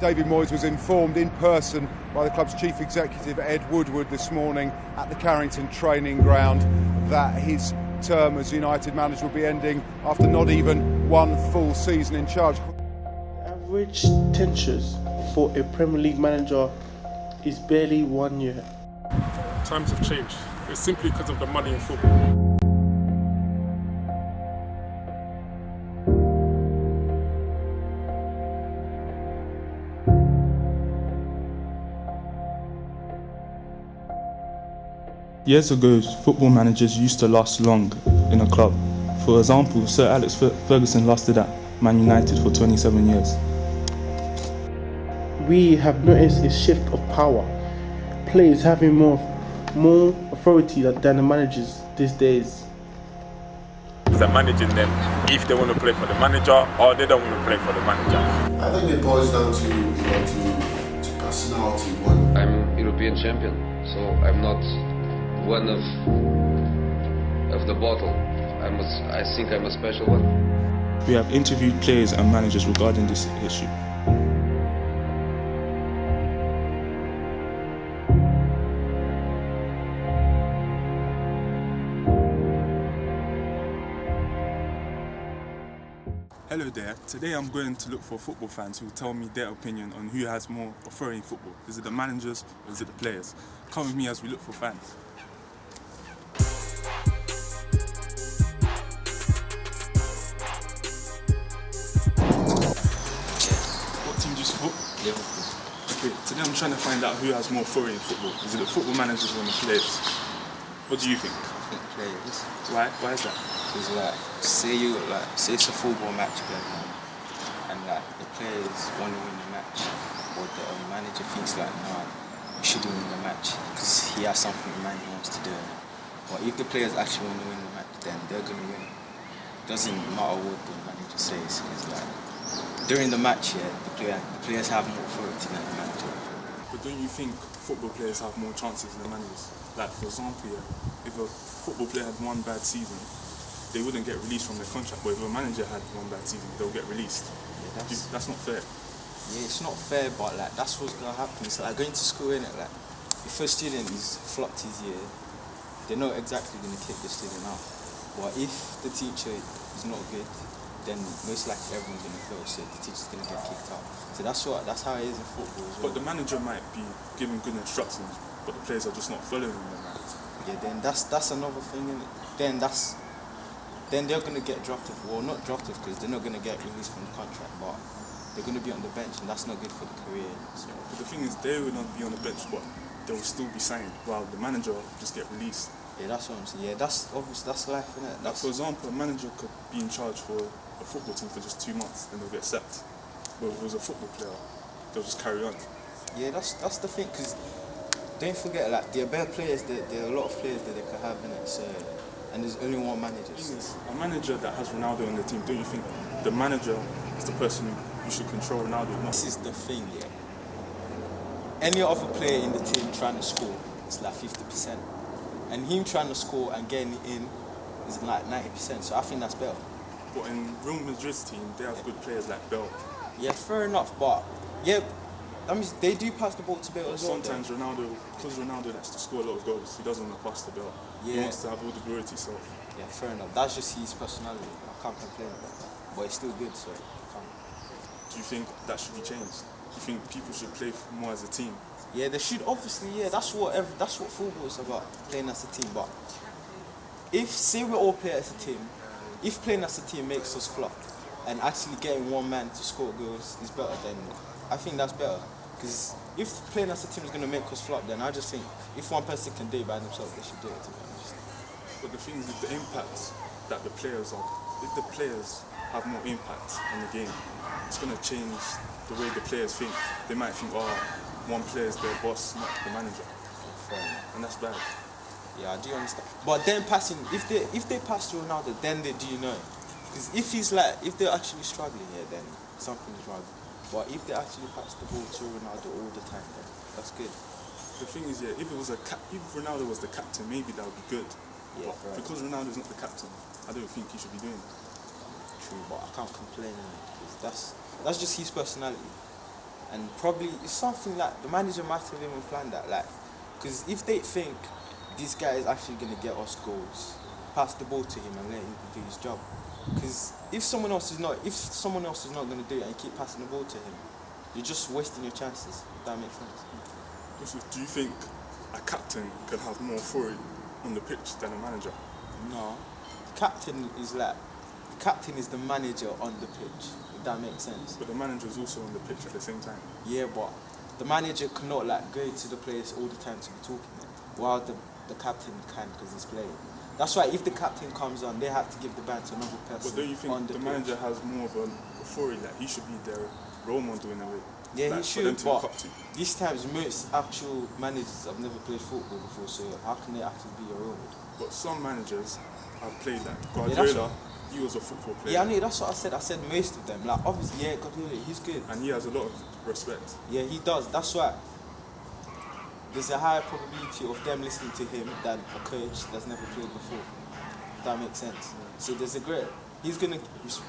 David Moyes was informed in person by the club's chief executive, Ed Woodward, this morning at the Carrington training ground that his term as United manager will be ending after not even one full season in charge. Average tenures for a Premier League manager is barely 1 year. Times have changed. It's simply because of the money in football. Years ago, football managers used to last long in a club. For example, Sir Alex Ferguson lasted at Man United for 27 years. We have noticed a shift of power. Players having more authority than the managers these days. They're managing them if they want to play for the manager or they don't want to play for the manager. I think it boils down to personality. I'm European champion, so I'm not one of the bottle. I think I'm a special one. We have interviewed players and managers regarding this issue. Hello there, today I'm going to look for football fans who will tell me their opinion on who has more authority in football. Is it the managers or is it the players? Come with me as we look for fans. What team do you support? Liverpool. Okay, today I'm trying to find out who has more authority in football. Is it the football managers or the players? What do you think? I think players. Why? Why is that? Because say it's a football match going on, and the players want to win the match, or the manager thinks no, we shouldn't win the match because he has something in mind he wants to do. But if the players actually want to win the match, then they're going to win. It doesn't matter what the manager says. It's during the match, the players have more authority than the manager. But don't you think football players have more chances than the managers? Like, for example, if a football player had one bad season, they wouldn't get released from their contract. But if a manager had one bad season, they'll get released. Yeah, that's not fair. Yeah, it's not fair, but that's what's gonna happen. It's like going to school, innit? If a student is flopped his year, they're not exactly gonna kick the student out. But if the teacher is not good, then most likely everyone's gonna fail, so the teacher's gonna get kicked out. So that's how it is in football as well. But the manager might be giving good instructions, but the players are just not following them. Yeah, then that's another thing, innit? Then they're gonna get dropped off. Well, not dropped off because they're not gonna get released from the contract, but they're gonna be on the bench, and that's not good for the career. So. But the thing is, they will not be on the bench, but they will still be signed, while the manager will just get released. Yeah, that's what I'm saying. Yeah, that's obvious. That's life, innit? Like, for example, a manager could be in charge for a football team for just 2 months, and they'll get sacked. But if it was a football player, they'll just carry on. Yeah, that's the thing, because don't forget, there are better players. There are a lot of players that they could have in it. So, and there's only one manager. A manager that has Ronaldo on the team, don't you think the manager is the person who should control Ronaldo? This is the thing, yeah. Any other player in the team trying to score is 50%. And him trying to score and getting it in is 90%. So I think that's better. But in Real Madrid's team, they have good players like Bale. Yeah, fair enough, but that means they do pass the ball to Bale as well. Sometimes because Ronaldo likes to score a lot of goals, he doesn't want to pass the Bale. Yeah. He wants to have all the glory to himself. Yeah, fair enough. That's just his personality. I can't complain about that. But it's still good, so I can't. Do you think that should be changed? Do you think people should play more as a team? Yeah, they should. Obviously, yeah. That's what football is about, playing as a team. But say we all play as a team, if playing as a team makes us flop, and actually getting one man to score goals is better, then I think that's better. Because if playing as a team is going to make us flop, then I just think if one person can do it by themselves, they should do it, to be honest. But the thing is, the impact that the players are, if the players have more impact on the game, it's going to change the way the players think. They might think, one player is their boss, not the manager. Fair enough. And that's bad. Yeah, I do understand. But then passing, if they pass to Ronaldo, then they do know. Because if they're actually struggling, then something's wrong. But if they actually pass the ball to Ronaldo all the time, then that's good. The thing is, if Ronaldo was the captain, maybe that would be good. Yeah, but because Ronaldo's not the captain, I don't think he should be doing it. True, but I can't complain. That's just his personality. And probably it's something like the manager might have even planned that, like, because if they think this guy is actually going to get us goals, pass the ball to him and let him do his job. Because if someone else is not going to do it and you keep passing the ball to him, you're just wasting your chances. If that makes sense. Also, do you think a captain could have more authority on the pitch than a manager? No, the captain is the manager on the pitch. If that makes sense. But the manager is also on the pitch at the same time. Yeah, but the manager cannot like go to the players all the time to be talking there, while the captain can because he's playing. That's why if the captain comes on, they have to give the ball to another person. But don't you think the manager has more of an authority that he should be their role model in a way? Yeah, like, he should, but these times most actual managers have never played football before, so how can they actually be a role model? But some managers have played like Guardiola. He was a football player. Yeah, I know, that's what I said. I said most of them. Like, obviously, yeah, Guardiola, he's good. And he has a lot of respect. Yeah, he does. That's why there's a higher probability of them listening to him than a coach that's never played before. If that makes sense. So there's he's going to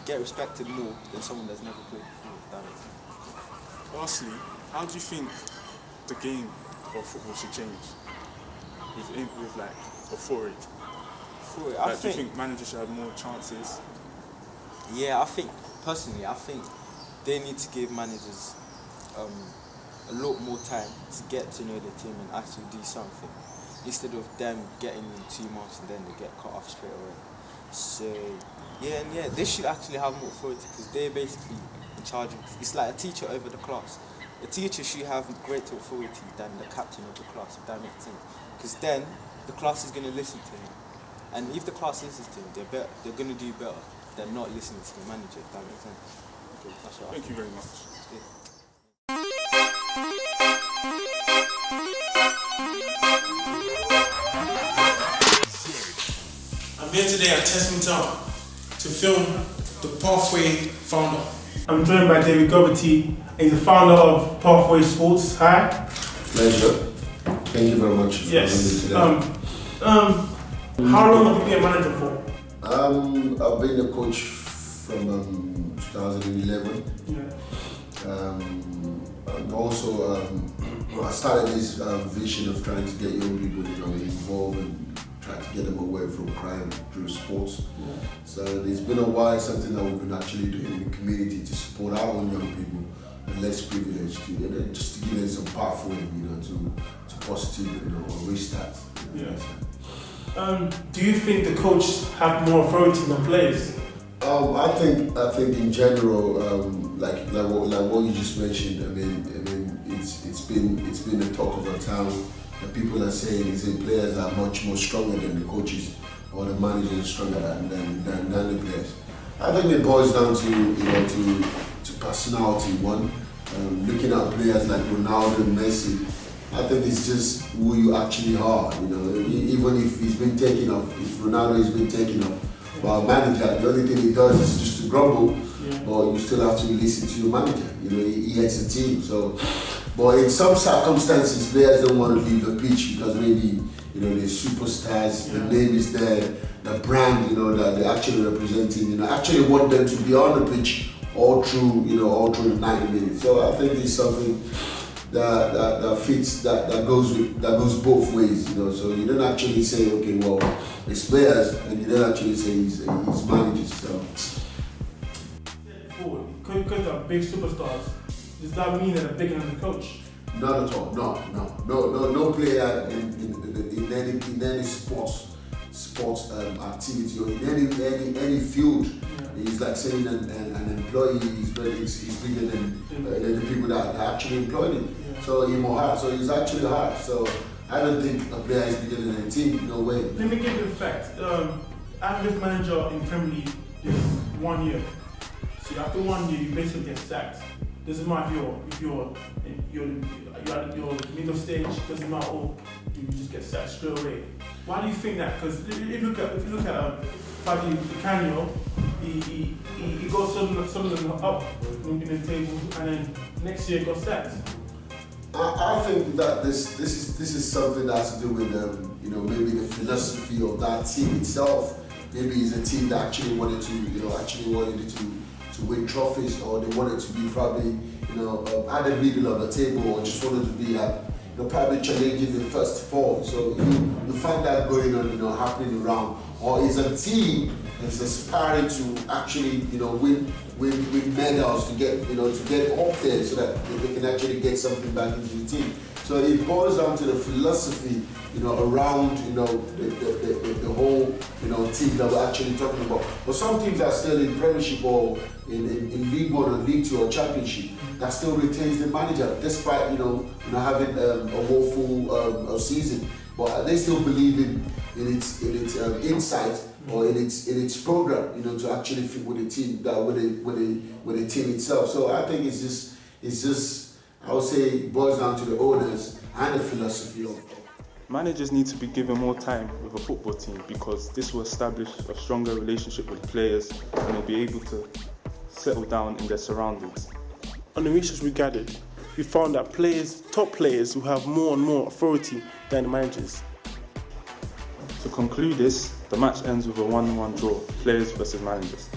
get respected more than someone that's never played before. If that makes sense. Lastly, how do you think the game of football should change with like authority? Do you think managers should have more chances? Yeah, I think they need to give managers a lot more time to get to know the team and actually do something, instead of them getting in 2 months and then they get cut off straight away. So yeah, they should actually have more authority because they're basically in charge of. It's like a teacher over the class. A teacher should have greater authority than the captain of the class, if that makes sense. Because then the class is going to listen to him. And if the class listens to him, they're going to do better than not listening to the manager, if that makes sense. Okay, that's what Thank you very much. Yeah. I'm here today at Tesman Town to film the Pathway founder. I'm joined by David Goverty. He's the founder of Pathway Sports. Hi. Pleasure. Thank you very much. Yes. How long have you been a manager for? I've been a coach from 2011. Yeah. And also, I started this vision of trying to get young people, involved and try to get them away from crime through sports. Yeah. So it's been a while, something that we've been actually doing in the community to support our own young people and less privileged, just to give them some pathway, to positive, or restart. Yeah. Do you think the coach have more authority than players? I think in general, like what you just mentioned. I mean, it's been the talk of the town. The people are saying players are much more stronger than the coaches, or the managers are stronger than the players. I think it boils down to personality. One, looking at players like Ronaldo and Messi, I think it's just who you actually are. Even if he's been taken off, if Ronaldo has been taken off by a manager, the only thing he does is just to grumble. Yeah. But you still have to listen to your manager. He heads a team. So, but in some circumstances, players don't want to leave the pitch because maybe they're superstars. Yeah. The name is there, the brand that they're actually representing. Actually want them to be on the pitch all through the 90 minutes. So I think it's something that fits, that goes both ways. So you don't actually say, okay, well, it's players, and you don't actually say he's managers. So. Because they're big superstars, does that mean that they're bigger than the coach? Not at all. No player in any sports activity or in any field. It's like saying an employee is bigger than the people that actually employed him. Yeah. So he's more hard. So he's actually hard. So I don't think a player is bigger than a team. No way. Let me give you a fact. Average manager in Premier League is 1 year. So after 1 year, you basically get sacked. Doesn't matter if you're at your middle stage. Doesn't matter. You just get sacked straight away. Why do you think that? Because if you look at Fabio Canio, he got some of them up in the table, and then next year got sacked. I think that this is something that has to do with maybe the philosophy of that team itself. Maybe it's a team that actually wanted to win trophies, or they wanted to be probably at the middle of the table or just wanted to be at, probably challenging the first four. So you find that going on, happening around, or is a team that's aspiring to actually, win medals to get up there so that they can actually get something back into the team. So it boils down to the philosophy, around, the whole, team that we're actually talking about. But some teams are still in Premiership or in League One or League Two or Championship that still retains the manager, despite having a woeful season. But they still believe in its insight or in its program, to actually fit with the team, with the team itself. So I think it's just I would say it boils down to the owners and the philosophy of. Managers need to be given more time with a football team because this will establish a stronger relationship with players and they'll be able to settle down in their surroundings. On the research we gathered, we found that top players will have more and more authority than the managers. To conclude this, the match ends with a 1-1 draw, players versus managers.